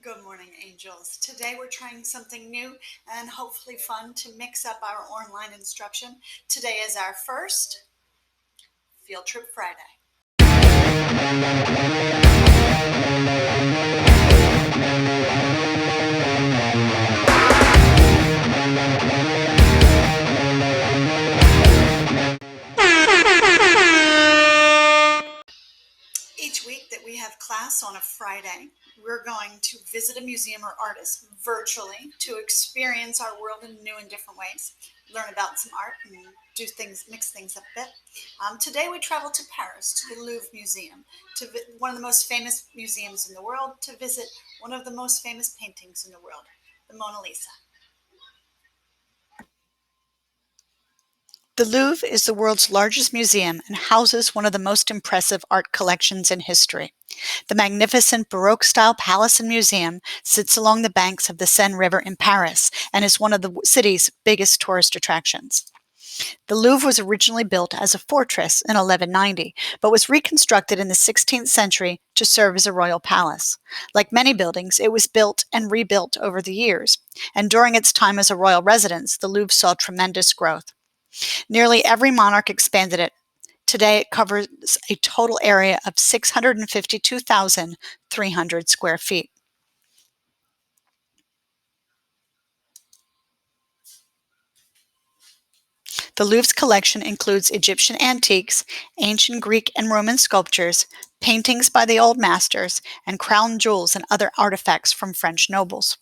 Good morning, angels. Today we're trying something new and hopefully fun to mix up our online instruction. Today is our first Field Trip Friday. Each week that we have class on a Friday, we're going to visit a museum or artist virtually to experience our world in new and different ways, learn about some art and do things, mix things up a bit. Today we travel to Paris, to the Louvre Museum, to one of the most famous museums in the world, to visit one of the most famous paintings in the world, the Mona Lisa. The Louvre is the world's largest museum and houses one of the most impressive art collections in history. The magnificent Baroque-style palace and museum sits along the banks of the Seine River in Paris and is one of the city's biggest tourist attractions. The Louvre was originally built as a fortress in 1190, but was reconstructed in the 16th century to serve as a royal palace. Like many buildings, it was built and rebuilt over the years, and during its time as a royal residence, the Louvre saw tremendous growth. Nearly every monarch expanded it. Today it covers a total area of 652,300 square feet. The Louvre's collection includes Egyptian antiques, ancient Greek and Roman sculptures, paintings by the old masters, and crown jewels and other artifacts from French nobles.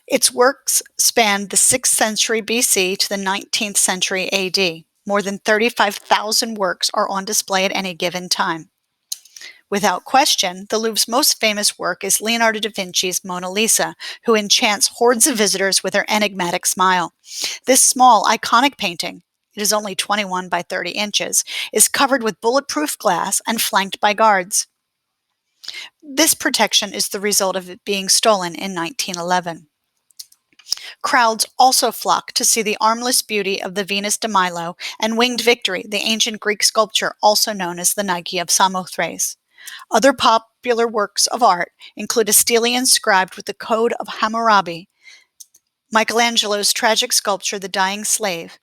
Its works spanned the 6th century BC to the 19th century AD. More than 35,000 works are on display at any given time. Without question, the Louvre's most famous work is Leonardo da Vinci's Mona Lisa, who enchants hordes of visitors with her enigmatic smile. This small, iconic painting, it is only 21 by 30 inches, is covered with bulletproof glass and flanked by guards. This protection is the result of it being stolen in 1911. Crowds also flock to see the armless beauty of the Venus de Milo and Winged Victory, the ancient Greek sculpture also known as the Nike of Samothrace. Other popular works of art include a stele inscribed with the Code of Hammurabi, Michelangelo's tragic sculpture The Dying Slave,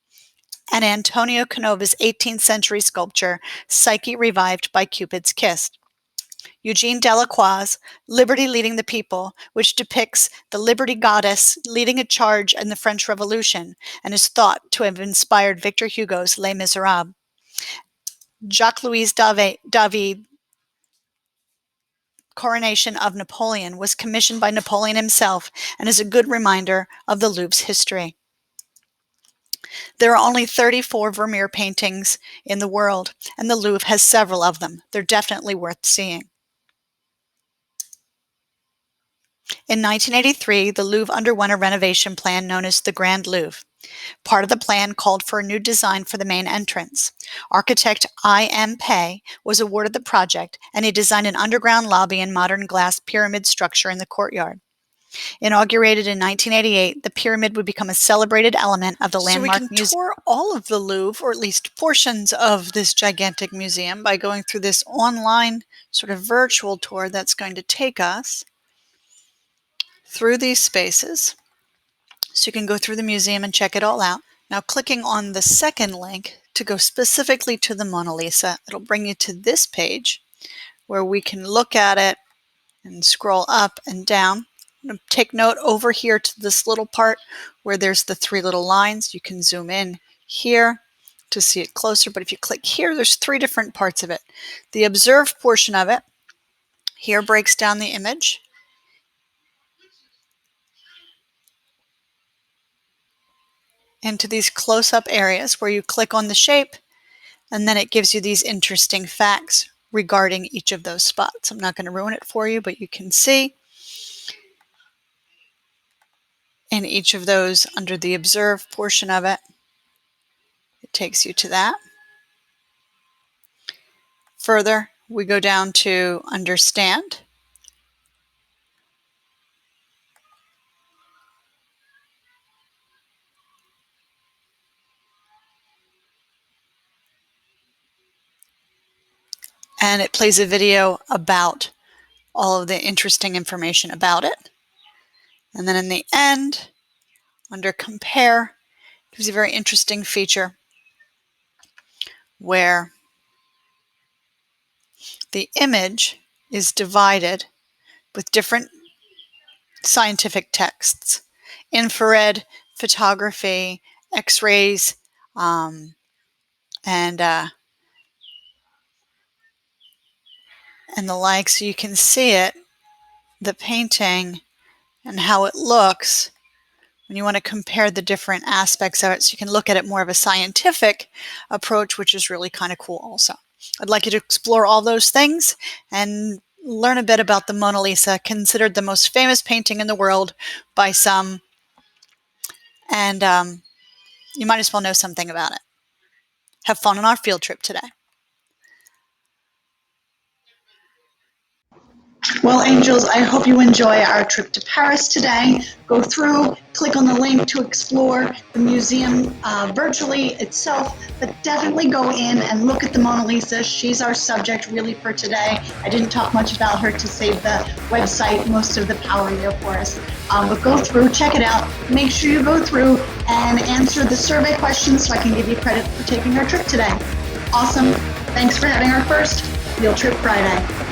and Antonio Canova's 18th century sculpture Psyche Revived by Cupid's Kiss. Eugene Delacroix's Liberty Leading the People, which depicts the Liberty Goddess leading a charge in the French Revolution and is thought to have inspired Victor Hugo's Les Miserables. Jacques-Louis David Coronation of Napoleon was commissioned by Napoleon himself and is a good reminder of the Louvre's history. There are only 34 Vermeer paintings in the world, and the Louvre has several of them. They're definitely worth seeing. In 1983, the Louvre underwent a renovation plan known as the Grand Louvre. Part of the plan called for a new design for the main entrance. Architect I.M. Pei was awarded the project, and he designed an underground lobby and modern glass pyramid structure in the courtyard. Inaugurated in 1988, the pyramid would become a celebrated element of the landmark museum. So we can tour all of the Louvre, or at least portions of this gigantic museum, by going through this online sort of virtual tour that's going to take us through these spaces. So you can go through the museum and check it all out. Now clicking on the second link to go specifically to the Mona Lisa, it'll bring you to this page where we can look at it and scroll up and down. I'm going to take note over here to this little part where there's the 3 little lines. You can zoom in here to see it closer, but if you click here, there's 3 different parts of it. The observe portion of it here breaks down the image into these close-up areas where you click on the shape, and then it gives you these interesting facts regarding each of those spots. I'm not going to ruin it for you, but you can see in each of those under the observe portion of it, it takes you to that. Further, we go down to understand. And it plays a video about all of the interesting information about it. And then in the end, under compare, gives you a very interesting feature where the image is divided with different scientific texts: infrared photography, x-rays, and the like. So you can see it, the painting, and how it looks when you want to compare the different aspects of it. So you can look at it more of a scientific approach, which is really kind of cool also. I'd like you to explore all those things and learn a bit about the Mona Lisa, considered the most famous painting in the world by some, and you might as well know something about it. Have fun on our field trip today. Well, angels, I hope you enjoy our trip to Paris today. Go through, click on the link to explore the museum virtually itself, but definitely go in and look at the Mona Lisa. She's our subject really for today. I didn't talk much about her to save the website most of the power here for us. But go through, check it out. Make sure you go through and answer the survey questions so I can give you credit for taking our trip today. Awesome. Thanks for having our first Field Trip Friday.